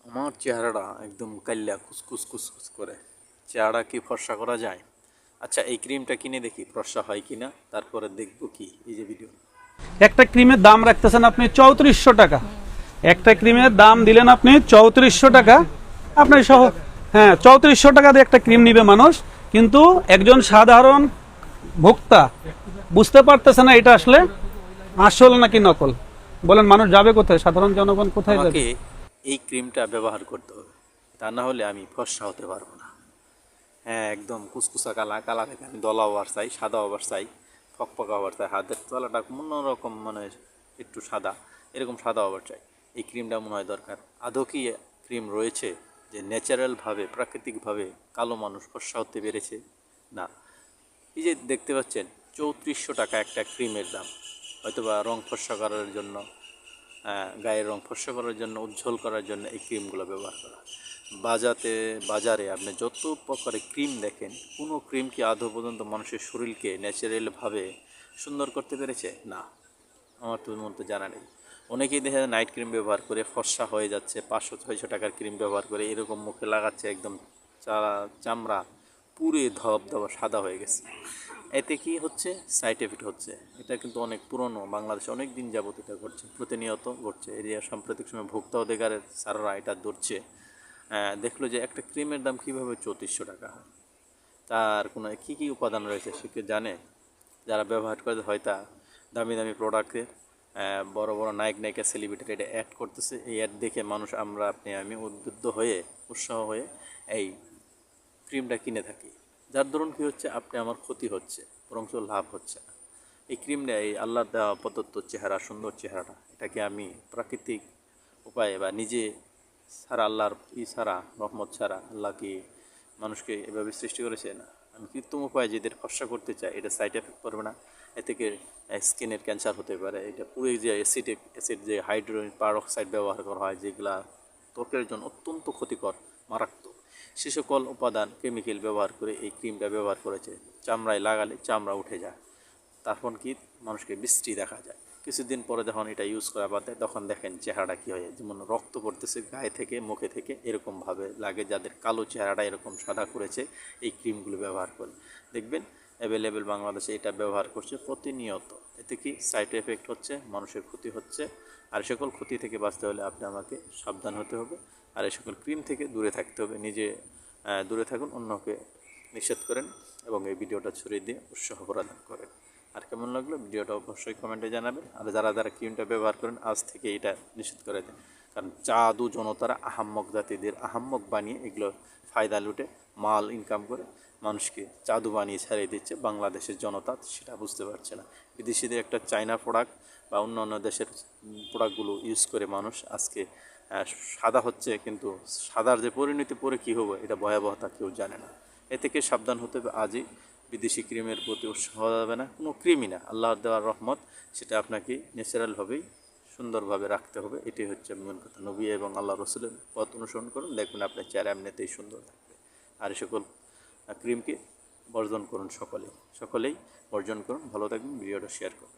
আমার চেহারাটা একদম কাল্লা কুসকুস কুসকুস করে। চেহারা কি ফর্সা করা যায়? আচ্ছা, এই ক্রিমটা কিনে দেখি ফর্সা হয় কিনা, তারপরে দেখবো কি এই যে ভিডিও। একটা ক্রিমের দাম রাখতেছেন আপনি 3400 টাকা। একটা ক্রিমের দাম দিলেন আপনি 3400 টাকা। আপনার সহ হ্যাঁ, 3400 টাকা দিয়ে একটা ক্রিম নিবে মানুষ, কিন্তু একজন সাধারণ ভোক্তা বুঝতে পারতেছে না এটা আসলে আসল নাকি নকল। বলেন, মানুষ যাবে কোথায়? সাধারণ জনগণ কোথায় যাবে? আমাকে এই ক্রিমটা ব্যবহার করতে হবে, তা না হলে আমি ফর্সা হতে পারবো না। হ্যাঁ, একদম কুসকুসা কালা কালা থেকে আমি দলা ওভার চাই, সাদা ওভার চাই, ফকফকা ওভার চাই, হাতের তলাটা অন্যরকম মানে একটু সাদা, এরকম সাদা ওভার চাই। এই ক্রিমটা মনে হয় দরকার। আদৌ কি ক্রিম রয়েছে যে ন্যাচারালভাবে প্রাকৃতিকভাবে কালো মানুষ ফর্সা হতে পেরেছে? না। এই যে দেখতে পাচ্ছেন 3400 টাকা একটা ক্রিমের দাম, হয়তোবা রং ফর্সা করার জন্য, গায়ের রং ফর্সা করার জন্য, উজ্জ্বল করার জন্য এই ক্রিমগুলো ব্যবহার করা। বাজারে আপনি যত প্রকারের ক্রিম দেখেন, কোনো ক্রিম কি আদৌ পর্যন্ত মানুষের শরীরকে ন্যাচারালভাবে সুন্দর করতে পেরেছে? না, আমার তো মতো জানা নেই। অনেকেই দেখা যায় নাইট ক্রিম ব্যবহার করে ফর্সা হয়ে যাচ্ছে, 500-600 টাকার ক্রিম ব্যবহার করে এরকম মুখে লাগাচ্ছে, একদম চামড়া পুরে ধবধবা সাদা হয়ে গেছে। এতে কি হচ্ছে? সাইড এফেক্ট হচ্ছে। এটা কিন্তু অনেক পুরনো, বাংলাদেশে অনেক দিন যাবত এটা ঘটছে, প্রতিনিয়ত ঘটছে। এরিয়া সাম্প্রতিক সময় ভোক্তা অধিকারের স্যাররা এটা ধরছে। দেখলো যে একটা ক্রিমের দাম কীভাবে 3400 টাকা হয়, তার কোনো কী কী উপাদান রয়েছে সে কি জানে? যারা ব্যবহার করে হয়তো দামি দামি প্রোডাক্টে বড় বড় নায়ক নায়িকা সেলিব্রিটিরা এটা অ্যাড করতেছে। এই অ্যাড দেখে মানুষ, আমি উদ্বুদ্ধ হয়ে, উৎসাহ হয়ে এই ক্রিমটা কিনে থাকি। যার দরুন কী হচ্ছে? আমার ক্ষতি হচ্ছে, বরঞ্চ লাভ হচ্ছে না। এই ক্রিমটা, এই আল্লাহর দেওয়া প্রদত্ত চেহারা, সুন্দর চেহারাটা, এটাকে আমি প্রাকৃতিক উপায়ে বা নিজে ছাড়া, আল্লাহর ছাড়া, রহমত ছাড়া আল্লাহ কি মানুষকে এভাবে সৃষ্টি করেছে? না। আমি কৃত্রিম উপায়ে যেদের ফর্সা করতে চাই, এটা সাইড এফেক্ট করবে না। এ থেকে স্কিনের ক্যান্সার হতে পারে। এটা পুরো যে অ্যাসিড যে হাইড্রোজেন পারঅক্সাইড ব্যবহার করা হয়, যেগুলা ত্বকের জন্য অত্যন্ত ক্ষতিকর, মারাত্মক, সে সকল উপাদান কেমিক্যাল ব্যবহার করে এই ক্রিমটা ব্যবহার করেছে। চামড়ায় লাগালে চামড়া উঠে যায়, তখন কি মানুষকে বিশ্রী দেখা যায়। কিছুদিন পরে যখন এটা ইউজ করা বাদ দেয়, তখন দেখেন চেহারাটা কী হয়, যেমন রক্ত পড়তেছে গায়ে থেকে, মুখে থেকে, এরকমভাবে লাগে। যাদের কালো চেহারাটা এরকম সাদা করেছে এই ক্রিমগুলো ব্যবহার করে, দেখবেন অ্যাভেলেবেল বাংলাদেশে এটা ব্যবহার করছে প্রতিনিয়ত। এতে কি সাইড এফেক্ট হচ্ছে, মানুষের ক্ষতি হচ্ছে। আর সকল ক্ষতি থেকে বাঁচতে হলে আমাকে সাবধান হতে হবে, আর এই সকল ক্রিম থেকে দূরে থাকতে হবে। নিজে দূরে থাকুন, অন্যকে নিষেধ করেন এবং এই ভিডিওটা ছড়িয়ে দিয়ে উৎসাহ প্রদান করেন। আর কেমন লাগলো ভিডিওটা অবশ্যই কমেন্টে জানাবেন। আর যারা যারা ক্রিমটা ব্যবহার করেন, আজ থেকে এটা নিষেধ করে দেন। কারণ জাদু জনতারা আহাম্মক জাতিদের আহাম্মক বানিয়ে এগুলো ফায়দা লুটে মাল ইনকাম করে মানুষকে জাদু বানিয়ে ছাড়িয়ে দিচ্ছে। বাংলাদেশের জনতা সেটা বুঝতে পারছে না। বিদেশিদের একটা চায়না প্রোডাক্ট বা অন্য দেশের প্রোডাক্টগুলো ইউজ করে মানুষ আজকে সাদা হচ্ছে, কিন্তু সাদার যে পরিণতি পরে কী হবে এটা ভয়াবহতা কেউ জানে না। এ থেকে সাবধান হতে হবে আজই। বিদেশি ক্রিমের প্রতি উৎসাহ যাবে না, কোনো ক্রিমই না, আল্লাহর দেওয়ার রহমত, সেটা আপনাকে ন্যাচারালভাবেই সুন্দরভাবে রাখতে হবে। এটাই হচ্ছে মূল কথা। নবী এবং আল্লাহ রসুলের পথ অনুসরণ করুন, দেখবেন আপনার চেহারা এমনিতেই সুন্দর থাকবে। আর এই সকল ক্রিমকে বর্জন করুন, সকলেই বর্জন করুন। ভালো থাকবেন, ভিডিওটা শেয়ার করুন।